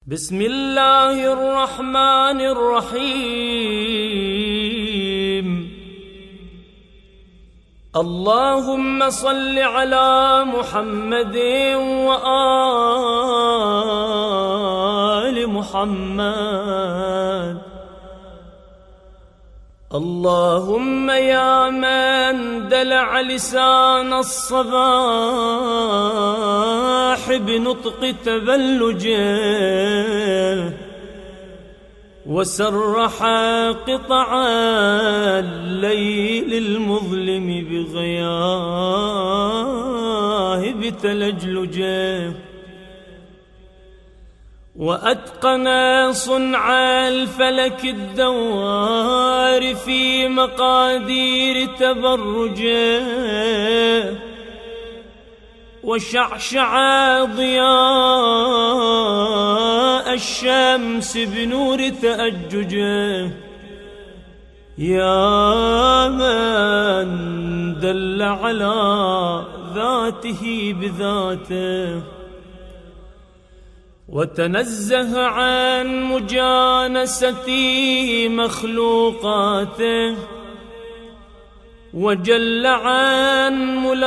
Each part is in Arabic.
بسم الله الرحمن الرحيم. اللهم صل على محمد وآل محمد. اللهم يا من دلع لسان الصباح بنطق تبلجه وسرح قطع الليل المظلم بغياهب تلجلجه، وأتقن صنع الفلك الدوار في مقادير تبرجه، وشعشع ضياء الشمس بنور تأججه. يا من دل على ذاته بذاته وتنزه عن مجانسة مخلوقاته، وجل عن ملائمة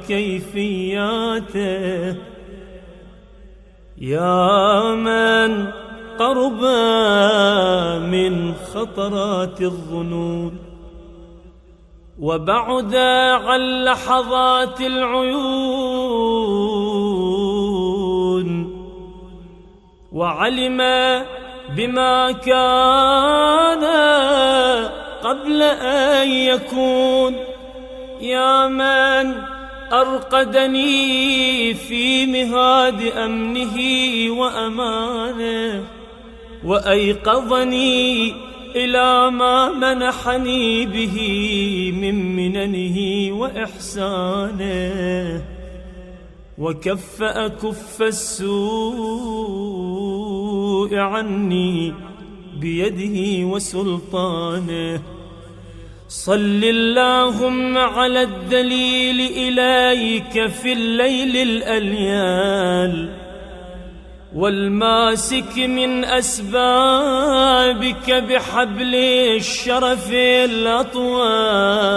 كيفياته. يا من قرب من خطرات الظنون وبعد عن لحظات العيون، وعلم بما كان قبل أن يكون. يا من أرقدني في مهاد أمنه وأمانه، وأيقظني إلى ما منحني به من مننه وإحسانه، وكف أكف السوء عني بيده وسلطانه. صل اللهم على الدليل إليك في الليل الأليال، والماسك من أسبابك بحبل الشرف الأطوال،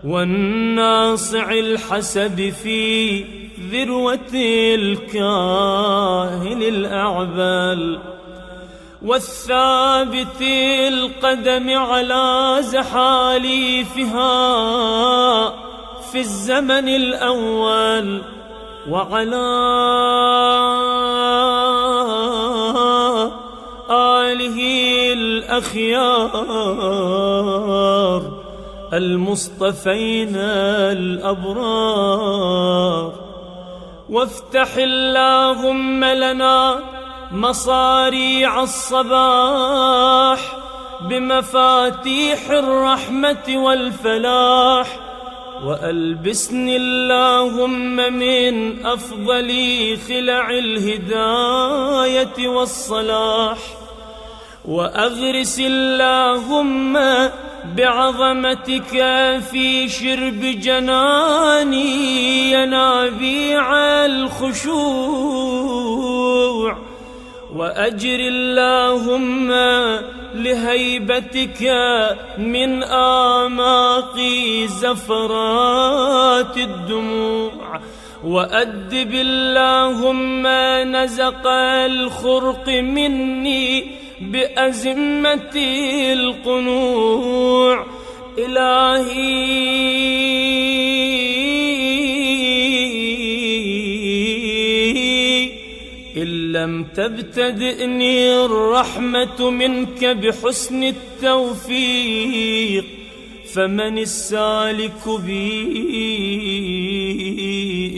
والناصع الحسب في ذروة الكاهل الأعبال، والثابت القدم على زحاليفها في الزمن الأول، وعلى آله الأخيار المصطفين الأبرار. وافتح اللهم لنا مصاريع الصباح بمفاتيح الرحمة والفلاح، وألبسني اللهم من أفضل خلع الهداية والصلاح، وأغرس اللهم بعظمتك في شرب جناني ينابيع الخشوع، وأجر اللهم لهيبتك من آماقي زفرات الدموع، وأدب اللهم نزق الخرق مني بأزمة القنوع. إلهي إن لم تبتدئني الرحمة منك بحسن التوفيق، فمن السالك بي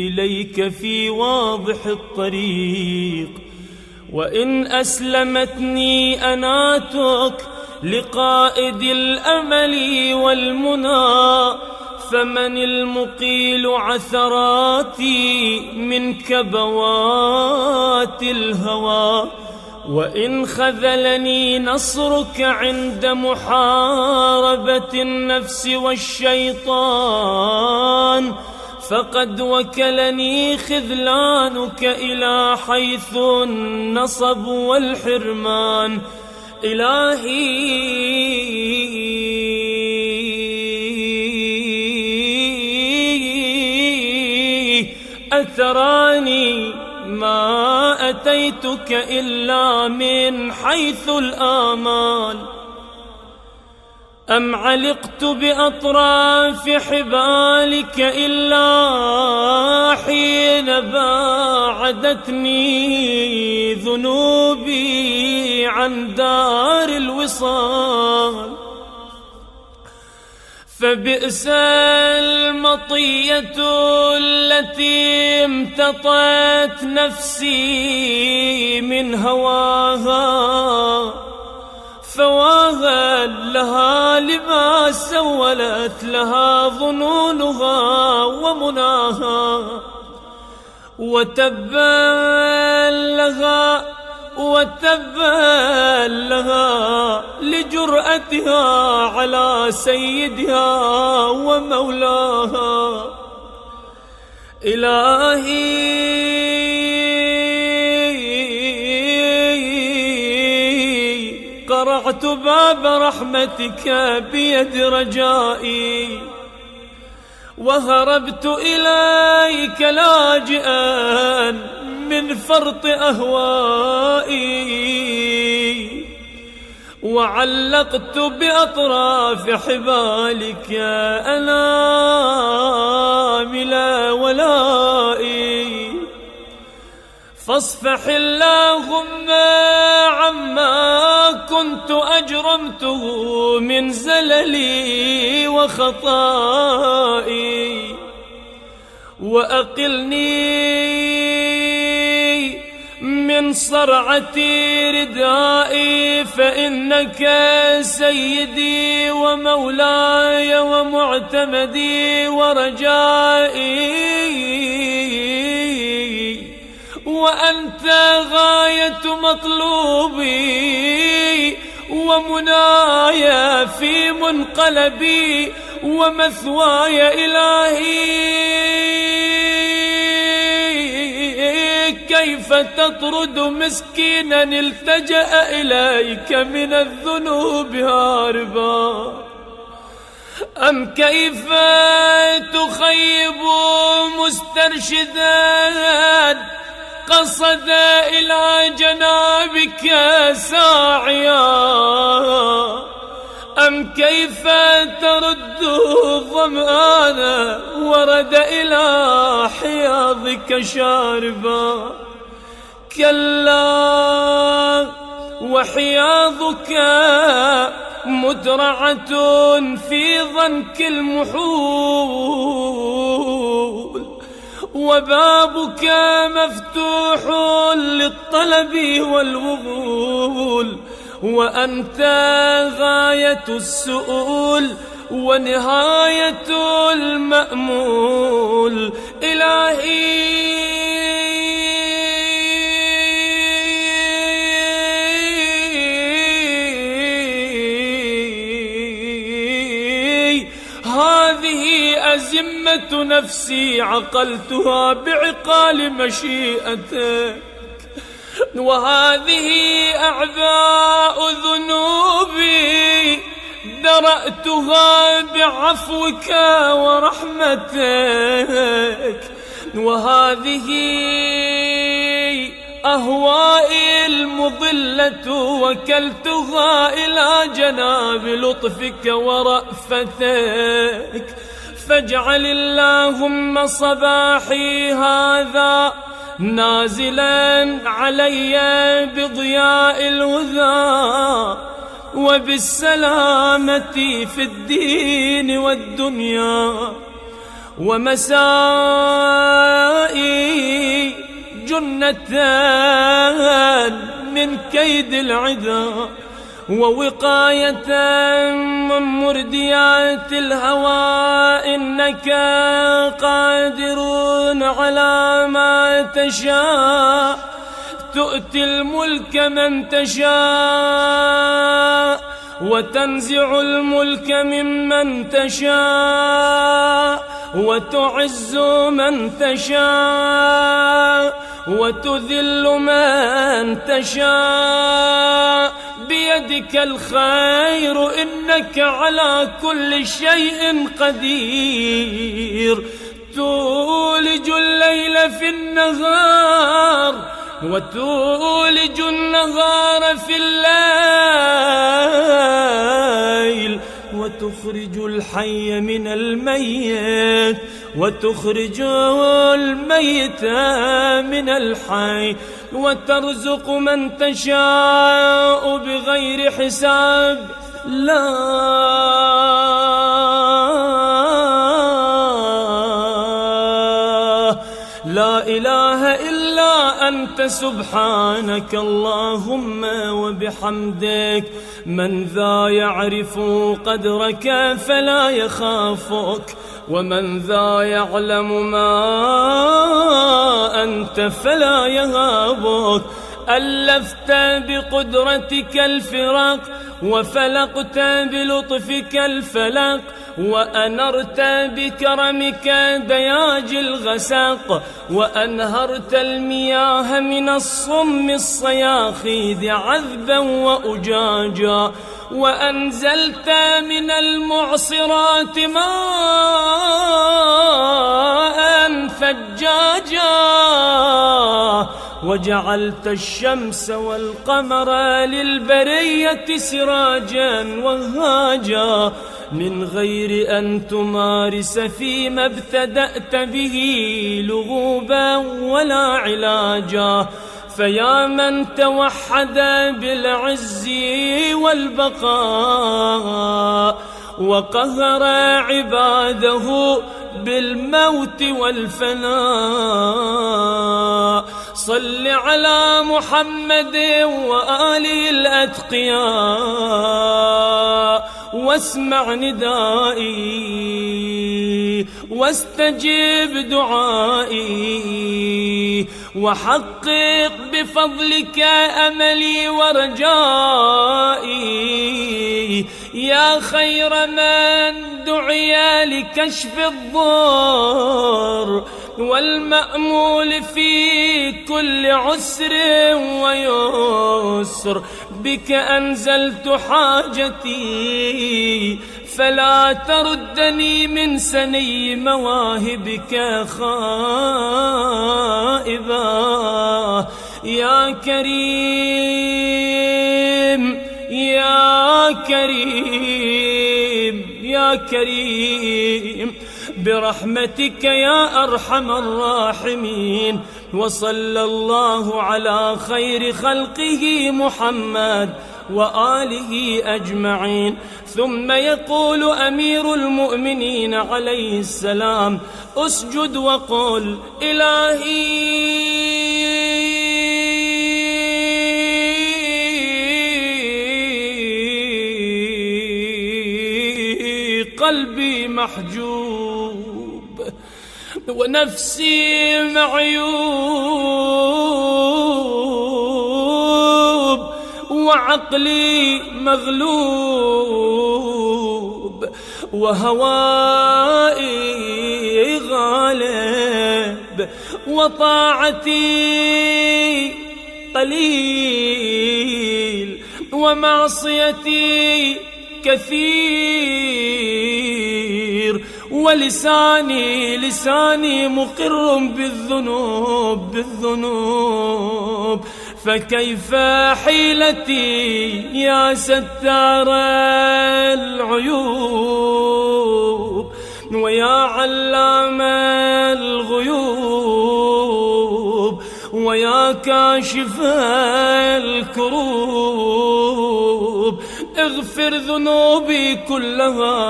إليك في واضح الطريق؟ وإن أسلمتني أناتك لقائد الأمل والمنى، فمن المقيل عثراتي من كبوات الهوى؟ وإن خذلني نصرك عند محاربة النفس والشيطان، فقد وكلني خذلانك إلى حيث النصب والحرمان. إلهي أتراني ما أتيتك إلا من حيث الآمال، أم علقت بأطراف حبالك إلا حين باعدتني ذنوبي عن دار الوصال. فبئس المطية التي امتطت نفسي من هواها، فواها لها لما سولت لها ظنونها ومناها، وتبا لها لجرأتها على سيدها ومولاها. إلهي قرعت باب رحمتك بيد رجائي، وهربت إليك لاجئا من فرط أهوائي، وعلقت بأطراف حبالك أنامل ولائي. فاصفح اللهم عما كنت أجرمته من زللي وخطائي، وأقلني من صرعة ردائي، فإنك سيدي ومولاي ومعتمدي ورجائي، وأنت غاية مطلوبي ومنايا في منقلبي ومثواي. إلهي كيف تطرد مسكينا التجأ إليك من الذنوب هاربا، أم كيف تخيب مسترشدا قصد إلى جنابك ساعيا، أم كيف ترد الظمآن ورد إلى حياضك شاربا. كلا وحياضك مدرعة في ضنك المحول، وبابك مفتوح للطلب والوغول، وأنت غاية السؤول ونهاية المأمول. إلهي هذه أزمة نفسي عقلتها بعقال مشيئتك، وهذه أعباء ذنوبي درأتها بعفوك ورحمتك، وهذه أهوائي المضلة وكلتها إلى جناب لطفك ورأفتك. فاجعل اللهم صباحي هذا نازلا علي بضياء الهدى وبالسلامة في الدين والدنيا، ومسائي جنة من كيد العدا، ووقاية من مرديات الهوى. إنك قادر على ما تشاء، تؤتي الملك من تشاء وتنزع الملك ممن تشاء، وتعز من تشاء وتذل من تشاء، بيدك الخير إنك على كل شيء قدير. تولج الليل في النهار وتولج النهار في الليل، وتخرج الحي من الميت وتخرج الميت من الحي، وترزق من تشاء بغير حساب. لا إله إلا أنت سبحانك اللهم وبحمدك. من ذا يعرف قدرك فلا يخافك، ومن ذا يعلم ما أنت فلا يهابك. ألفت بقدرتك الفرق وفلقت بلطفك الفلق، وأنرت بكرمك دياج الغسق، وأنهرت المياه من الصم الصياخيذ عذبا وأجاجا، وأنزلت من المعصرات ماء ثجاجا، وجعلت الشمس والقمر للبرية سراجا وهاجا، من غير أن تمارس فيما ابتدأت به لغوبا ولا علاجا. فيا من توحد بالعز والبقاء وقهر عباده بالموت والفناء، صل على محمد وآله الأتقياء، واسمع ندائي واستجب دعائي، وحقق بفضلك أملي ورجائي، يا خير من دعي لكشف الضر والمأمول في كل عسر ويسر. بك أنزلت حاجتي فلا تردني من سني مواهبك خائبا. يا كريم يا كريم يا كريم، برحمتك يا أرحم الراحمين. وصلى الله على خير خلقه محمد وآله أجمعين. ثم يقول أمير المؤمنين عليه السلام: اسجد وقل إلهي قلبي محجوب ونفسي معيوب وعقلي مغلوب وهوائي غالب وطاعتي قليل ومعصيتي كثير، ولساني مقر بالذنوب، فكيف حيلتي يا ستار العيوب ويا علام الغيوب ويا كاشف الكروب، اغفر ذنوبي كلها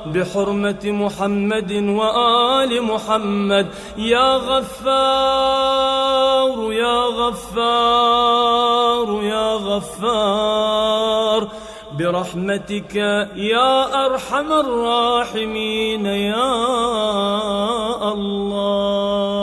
بحرمة محمد وآل محمد. يا غفار يا غفار يا غفار، برحمتك يا أرحم الراحمين يا الله.